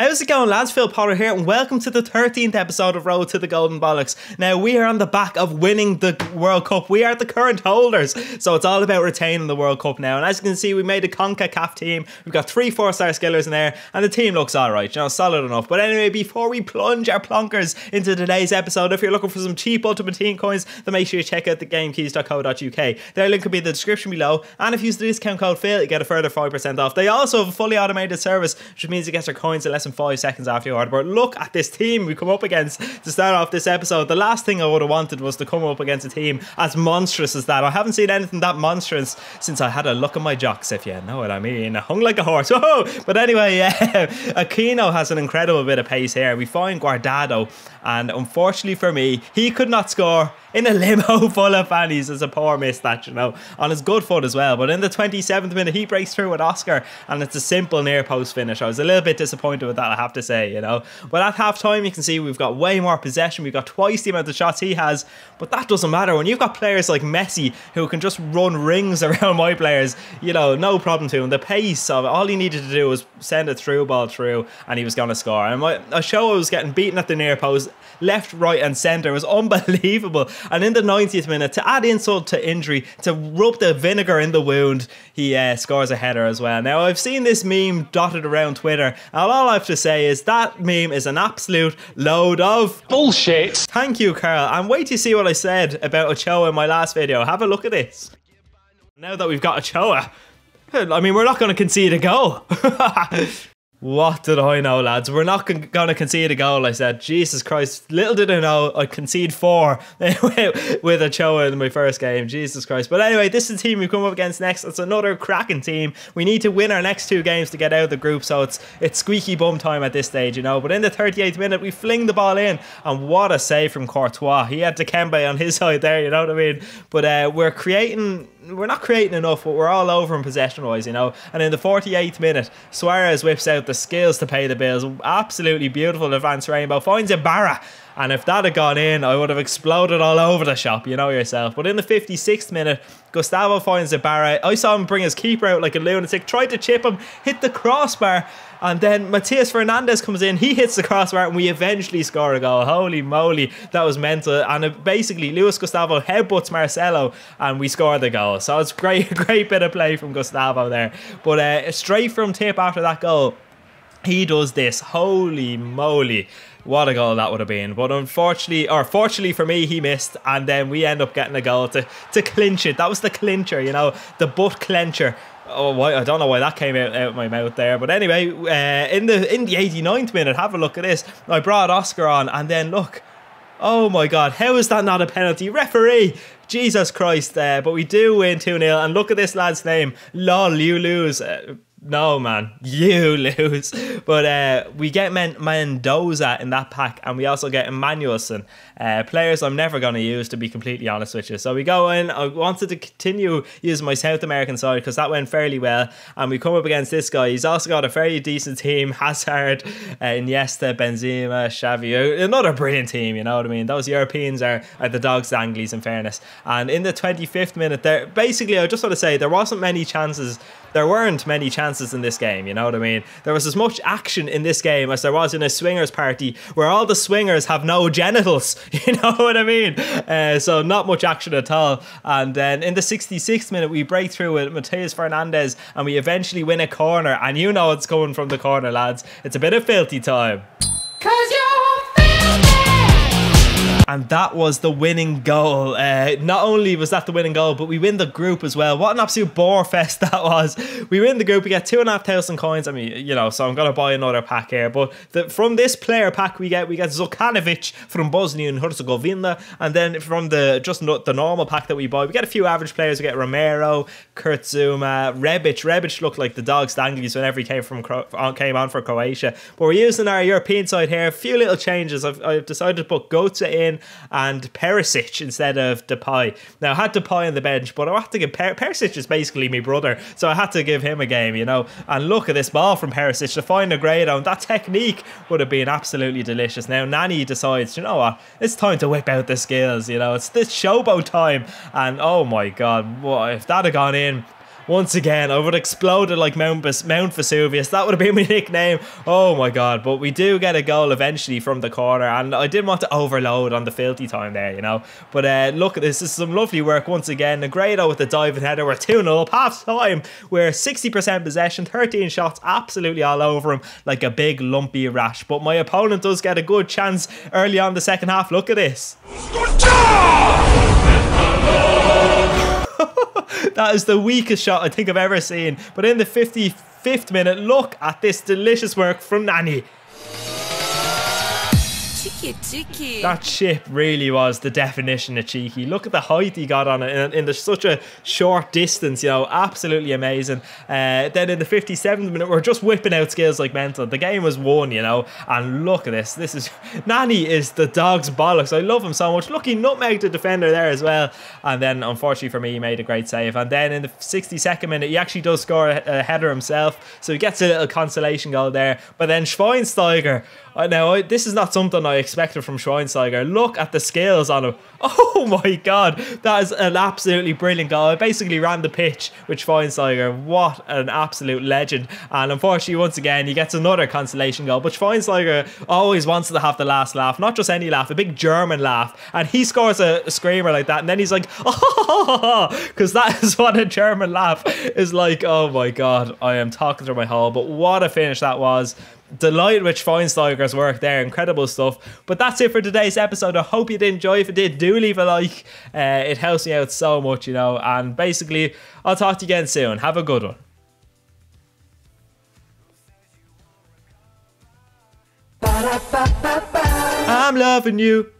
How's it going, lads? Phil Potter here, and welcome to the 13th episode of Road to the Golden Bollocks. Now, we are on the back of winning the World Cup. We are the current holders, so it's all about retaining the World Cup now. And as you can see, we made a CONCACAF team. We've got 3 4-star skillers in there, and the team looks alright, you know, solid enough. But anyway, before we plunge our plonkers into today's episode, if you're looking for some cheap Ultimate Team coins, then make sure you check out the gamekeys.co.uk. Their link will be in the description below, and if you use the discount code Phil, you get a further 5% off. They also have a fully automated service, which means you get your coins in less than 5 seconds after you order. But look at this team we come up against to start off this episode. The last thing I would have wanted was to come up against a team as monstrous as that. I haven't seen anything that monstrous since I had a look at my jocks, if you know what I mean. I hung like a horse. Whoa! But anyway, Aquino has an incredible bit of pace here. We find Guardado, and unfortunately for me, he could not score in a limo full of fannies. As a poor miss that, you know, on his good foot as well. But in the 27th minute, he breaks through with Oscar, and it's a simple near post finish. I was a little bit disappointed with that, I have to say, you know. But at half time, you can see we've got way more possession. We've got twice the amount of shots he has, but that doesn't matter when you've got players like Messi who can just run rings around my players. You know, no problem to him. The pace of it, all he needed to do was send a through ball through, and he was going to score. And I was getting beaten at the near post, left, right and centre. It was unbelievable. And in the 90th minute, to add insult to injury, to rub the vinegar in the wound, he scores a header as well. Now, I've seen this meme dotted around Twitter, and all I have to say is that meme is an absolute load of bullshit. Thank you, Carl. And wait to see what I said about Ochoa in my last video. Have a look at this. Now that we've got Ochoa, I mean, we're not going to concede a goal. What did I know, lads? We're not going to concede a goal, I said. Jesus Christ. Little did I know I'd concede 4 with Ochoa in my first game. Jesus Christ. But anyway, this is the team we've come up against next. It's another cracking team. We need to win our next 2 games to get out of the group, so it's squeaky bum time at this stage, you know. But in the 38th minute, we fling the ball in, and what a save from Courtois. He had Dikembe on his side there, you know what I mean? But we're not creating enough, but we're all over in possession wise, you know. And in the 48th minute, Suarez whips out the skills to pay the bills. Absolutely beautiful advance rainbow, finds Ibarra, and if that had gone in, I would have exploded all over the shop, you know yourself. But in the 56th minute, Gustavo finds Ibarra. I saw him bring his keeper out like a lunatic, tried to chip him, hit the crossbar, and then Matias Fernandez comes in, he hits the crossbar, and we eventually score a goal. Holy moly, that was mental. And basically, Luis Gustavo headbutts Marcelo, and we score the goal. So it's great bit of play from Gustavo there. But straight from tip after that goal, he does this. Holy moly, what a goal that would have been. But fortunately for me, he missed, and then we end up getting a goal to clinch it. That was the clincher, you know, the butt clencher. Oh, I don't know why that came out of my mouth there. But anyway, in the 89th minute, have a look at this. I brought Oscar on, and then look. Oh my God, how is that not a penalty? Referee! Jesus Christ. But we do win 2-0, and look at this lad's name. Lol, you lose. No, man, you lose. But we get Mendoza in that pack, and we also get Emmanuelson. Players I'm never going to use, to be completely honest with you. So we go in. I wanted to continue using my South American side because that went fairly well. And we come up against this guy. He's also got a very decent team. Hazard, Iniesta, Benzema, Xavi. Another brilliant team, you know what I mean? Those Europeans are the dog's danglies, in fairness. And in the 25th minute, basically, I just want to say, there weren't many chances in this game, you know what I mean? There was as much action in this game as there was in a swingers party where all the swingers have no genitals, you know what I mean? So not much action at all. And then in the 66th minute, we break through with Matias Fernandez, and we eventually win a corner, and you know it's coming from the corner, lads. It's a bit of filthy time. 'Cause you're and that was the winning goal. Not only was that the winning goal, but we win the group as well. What an absolute bore fest that was. We win the group, we get 2,500 coins. I mean, you know, so I'm going to buy another pack here. But from this player pack, we get Zukanovic from Bosnia and Herzegovina. And then from the normal pack that we buy, we get a few average players. We get Romero, Kurt Zuma, Rebic. Rebic looked like the dog's danglies whenever he came on for Croatia. But we're using our European side here. A few little changes. I've decided to put Götze in and Perisic instead of Depay. Now, I had Depay on the bench, but I have to give Perisic is basically my brother, so I had to give him a game, you know. And look at this ball from Perisic to find a grade on. That technique would have been absolutely delicious. Now, Nani decides, you know what, it's time to whip out the skills, you know. It's this showboat time, and oh my God, what if that had gone in? once again. I would have exploded like Mount Vesuvius. That would have been my nickname. Oh my god. But we do get a goal eventually from the corner, and I didn't want to overload on the filthy time there, you know. But look at this. This is some lovely work once again. Negredo with the diving header. We're 2-0 up. Half time. We're 60% possession, 13 shots, absolutely all over him like a big lumpy rash. But my opponent does get a good chance early on the second half. Look at this. That is the weakest shot I think I've ever seen. But in the 55th minute, look at this delicious work from Nani. Cheeky. That chip really was the definition of cheeky. Look at the height he got on it in such a short distance, you know, absolutely amazing. Then in the 57th minute, we're just whipping out skills like mental. The game was won, you know, and look at this. This is, Nani is the dog's bollocks. I love him so much. Look, he nutmegged the defender there as well. And then, unfortunately for me, he made a great save. And then in the 62nd minute, he actually does score a header himself. So he gets a little consolation goal there. But then Schweinsteiger, now, this is not something I expected from Schweinsteiger. Look at the skills on him. Oh my god, that is an absolutely brilliant goal. I basically ran the pitch with Schweinsteiger. What an absolute legend. And unfortunately, once again, he gets another consolation goal. But Schweinsteiger always wants to have the last laugh. Not just any laugh, a big German laugh. And he scores a screamer like that. And then he's like, oh, because that is what a German laugh is like. Oh my god, I am talking through my hole. But what a finish that was. Delighted with Schweinsteiger's work there. Incredible stuff. But that's it for today's episode. I hope you did enjoy. If you did, do leave a like. It helps me out so much, you know. And basically, I'll talk to you again soon. Have a good one. I'm loving you.